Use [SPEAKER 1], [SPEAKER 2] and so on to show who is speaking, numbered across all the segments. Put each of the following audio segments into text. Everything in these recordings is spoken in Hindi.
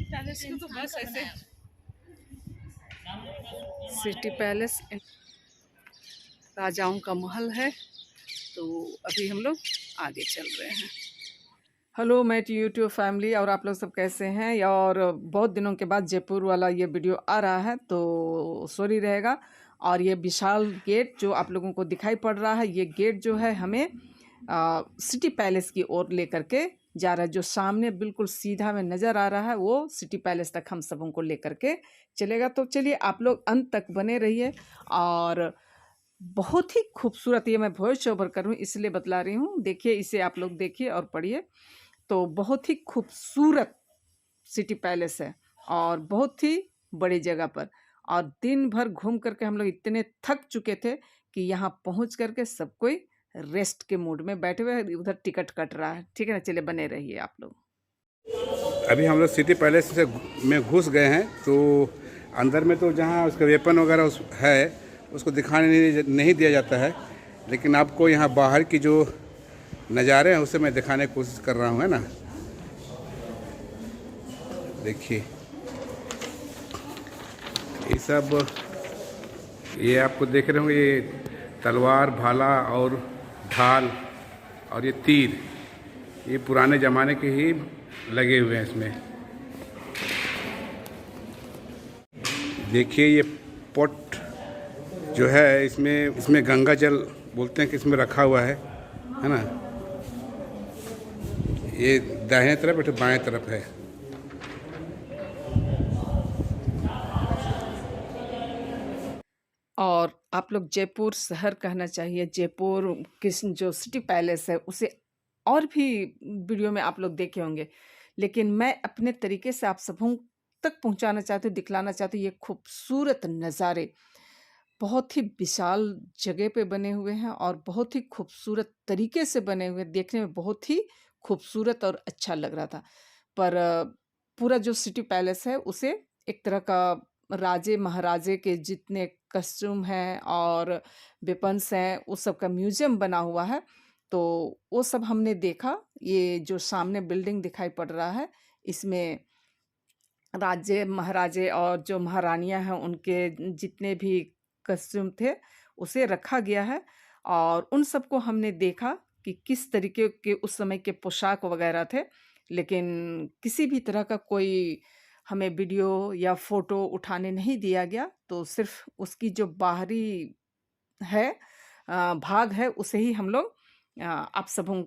[SPEAKER 1] पैलेस को तो बस ऐसे सिटी पैलेस राजाओं का महल है। तो अभी हम लोग आगे चल रहे हैं। हेलो मेट यूट्यूब फैमिली, और आप लोग सब कैसे हैं। और बहुत दिनों के बाद जयपुर वाला ये वीडियो आ रहा है तो सॉरी रहेगा। और ये विशाल गेट जो आप लोगों को दिखाई पड़ रहा है, ये गेट जो है हमें सिटी पैलेस की ओर लेकर के जा रहा है। जो सामने बिल्कुल सीधा में नज़र आ रहा है वो सिटी पैलेस तक हम सबों को लेकर के चलेगा। तो चलिए आप लोग अंत तक बने रहिए। और बहुत ही खूबसूरत, ये मैं वॉइस ओवर करूँ इसलिए बतला रही हूँ, देखिए इसे आप लोग देखिए और पढ़िए। तो बहुत ही खूबसूरत सिटी पैलेस है और बहुत ही बड़ी जगह पर। और दिन भर घूम करके हम लोग इतने थक चुके थे कि यहाँ पहुँच करके सब कोई रेस्ट के मूड में बैठे हुए हैं। उधर टिकट कट रहा है, ठीक है ना। चलिए बने रहिए आप लोग।
[SPEAKER 2] अभी हम लोग सिटी पैलेस से में घुस गए हैं। तो अंदर में तो जहाँ उसका वेपन वगैरह है उसको दिखाने नहीं दिया जाता है, लेकिन आपको यहाँ बाहर की जो नज़ारे हैं उसे मैं दिखाने की कोशिश कर रहा हूँ, है ना। देखिए ये सब, ये आपको देख रहे होंगे, ये तलवार, भाला और ढाल और ये तीर, ये पुराने ज़माने के ही लगे हुए हैं इसमें। देखिए ये पॉट जो है इसमें गंगा जल बोलते हैं कि इसमें रखा हुआ है ना। ये दाहिने तरफ और बाएं तरफ है।
[SPEAKER 1] और आप लोग जयपुर शहर कहना चाहिए, जयपुर किस जो सिटी पैलेस है उसे और भी वीडियो में आप लोग देखे होंगे, लेकिन मैं अपने तरीके से आप सबों तक पहुंचाना चाहती हूँ, दिखलाना चाहती हूँ ये खूबसूरत नज़ारे। बहुत ही विशाल जगह पे बने हुए हैं और बहुत ही खूबसूरत तरीके से बने हुए, देखने में बहुत ही खूबसूरत और अच्छा लग रहा था। पर पूरा जो सिटी पैलेस है उसे एक तरह का राजे महाराजे के जितने कस्टूम हैं और वेपन्स हैं उस सब का म्यूजियम बना हुआ है। तो वो सब हमने देखा। ये जो सामने बिल्डिंग दिखाई पड़ रहा है इसमें राजे महाराजे और जो महारानियां हैं उनके जितने भी कस्टूम थे उसे रखा गया है। और उन सबको हमने देखा कि किस तरीके के उस समय के पोशाक वगैरह थे, लेकिन किसी भी तरह का कोई हमें वीडियो या फोटो उठाने नहीं दिया गया। तो सिर्फ उसकी जो बाहरी है भाग है उसे ही हम लोग आप सबों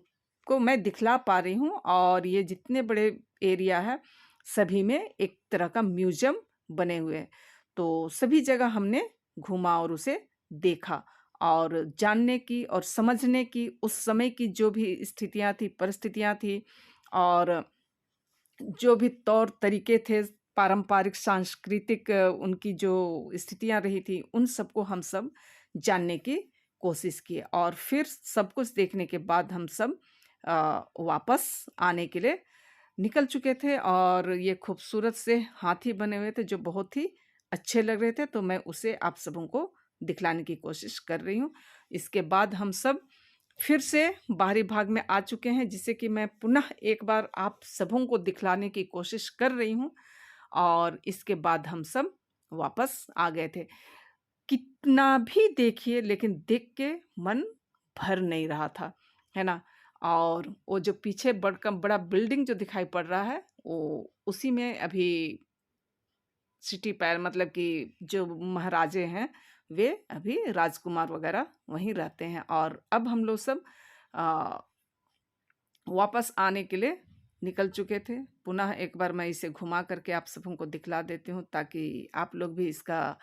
[SPEAKER 1] को मैं दिखला पा रही हूँ। और ये जितने बड़े एरिया है सभी में एक तरह का म्यूजियम बने हुए हैं। तो सभी जगह हमने घूमा और उसे देखा और जानने की और समझने की उस समय की जो भी स्थितियाँ थी, परिस्थितियाँ थी और जो भी तौर तरीके थे, पारंपरिक सांस्कृतिक उनकी जो स्थितियाँ रही थी, उन सबको हम सब जानने की कोशिश किए। और फिर सब कुछ देखने के बाद हम सब वापस आने के लिए निकल चुके थे। और ये खूबसूरत से हाथी बने हुए थे जो बहुत ही अच्छे लग रहे थे, तो मैं उसे आप सबों को दिखलाने की कोशिश कर रही हूँ। इसके बाद हम सब फिर से बाहरी भाग में आ चुके हैं, जिसे कि मैं पुनः एक बार आप सबों को दिखलाने की कोशिश कर रही हूँ। और इसके बाद हम सब वापस आ गए थे। कितना भी देखिए लेकिन देख के मन भर नहीं रहा था, है ना। और वो जो पीछे बड़ा बिल्डिंग जो दिखाई पड़ रहा है वो उसी में अभी सिटी पैर मतलब कि जो महाराजे हैं वे अभी राजकुमार वगैरह वहीं रहते हैं। और अब हम लोग सब आ, वापस आने के लिए निकल चुके थे। पुनः एक बार मैं इसे घुमा करके आप सबों को दिखला देती हूँ ताकि आप लोग भी इसका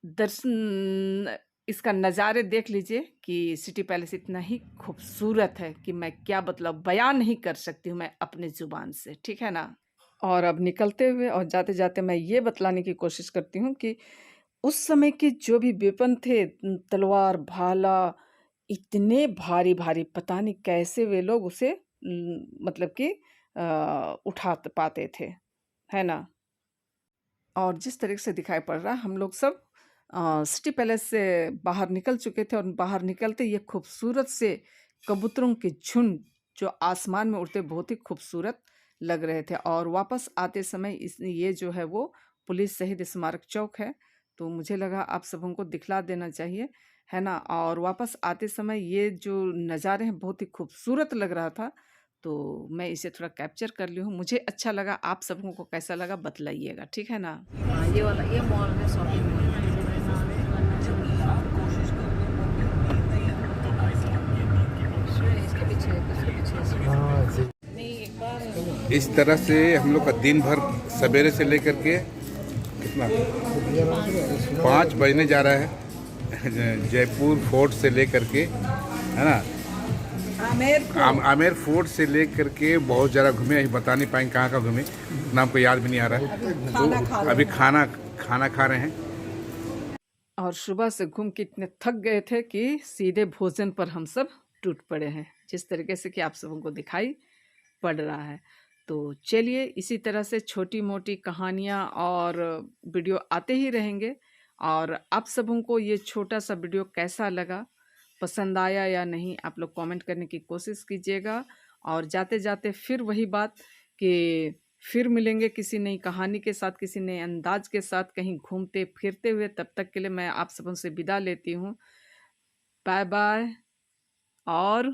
[SPEAKER 1] दर्शन, इसका नज़ारे देख लीजिए कि सिटी पैलेस इतना ही खूबसूरत है कि मैं क्या मतलब बयान नहीं कर सकती हूँ मैं अपनी ज़ुबान से, ठीक है ना। और अब निकलते हुए और जाते-जाते मैं ये बतलाने की कोशिश करती हूँ कि उस समय के जो भी वेपन थे, तलवार, भाला, इतने भारी-भारी, पता नहीं कैसे वे लोग उसे मतलब कि उठा पाते थे, है ना? और जिस तरीके से दिखाई पड़ रहा है हम लोग सब सिटी पैलेस से बाहर निकल चुके थे। और बाहर निकलते ये खूबसूरत से कबूतरों के झुंड जो आसमान में उड़ते बहुत ही खूबसूरत लग रहे थे। और वापस आते समय ये जो है वो पुलिस शहीद स्मारक चौक है, तो मुझे लगा आप सबों को दिखला देना चाहिए, है ना? और वापस आते समय ये जो नज़ारे हैं बहुत ही खूबसूरत लग रहा था, तो मैं इसे थोड़ा कैप्चर कर ली हूँ। मुझे अच्छा लगा, आप सबों को कैसा लगा बतलाइएगा, ठीक है ना?
[SPEAKER 3] हाँ, ये वाला ये मॉल में शॉपिंग मॉल है। इसके पीछे नहीं एक बार
[SPEAKER 2] इस तरह से हम लोग का दिन भर सवेरे से लेकर के कितना 5 बजने जा रहा है जयपुर फोर्ट से लेकर के, है ना? आमेर फोर्ट से लेकर के बहुत ज़्यादा घूमे, अभी बता नहीं पाएंगे कहाँ घूमे, नाम को याद भी नहीं आ रहा है। तो अभी खाना खा रहे हैं।
[SPEAKER 1] और सुबह से घूम के इतने थक गए थे कि सीधे भोजन पर हम सब टूट पड़े हैं, जिस तरीके से कि आप सबों को दिखाई पड़ रहा है। तो चलिए इसी तरह से छोटी-मोटी कहानियाँ और वीडियो आते ही रहेंगे, और आप सबों को ये छोटा-सा वीडियो कैसा लगा, पसंद आया या नहीं, आप लोग कमेंट करने की कोशिश कीजिएगा। और जाते-जाते फिर वही बात कि फिर मिलेंगे किसी नई कहानी के साथ, किसी नए अंदाज के साथ, कहीं घूमते-फिरते हुए। तब तक के लिए मैं आप सबों से विदा लेती हूँ। बाय-बाय और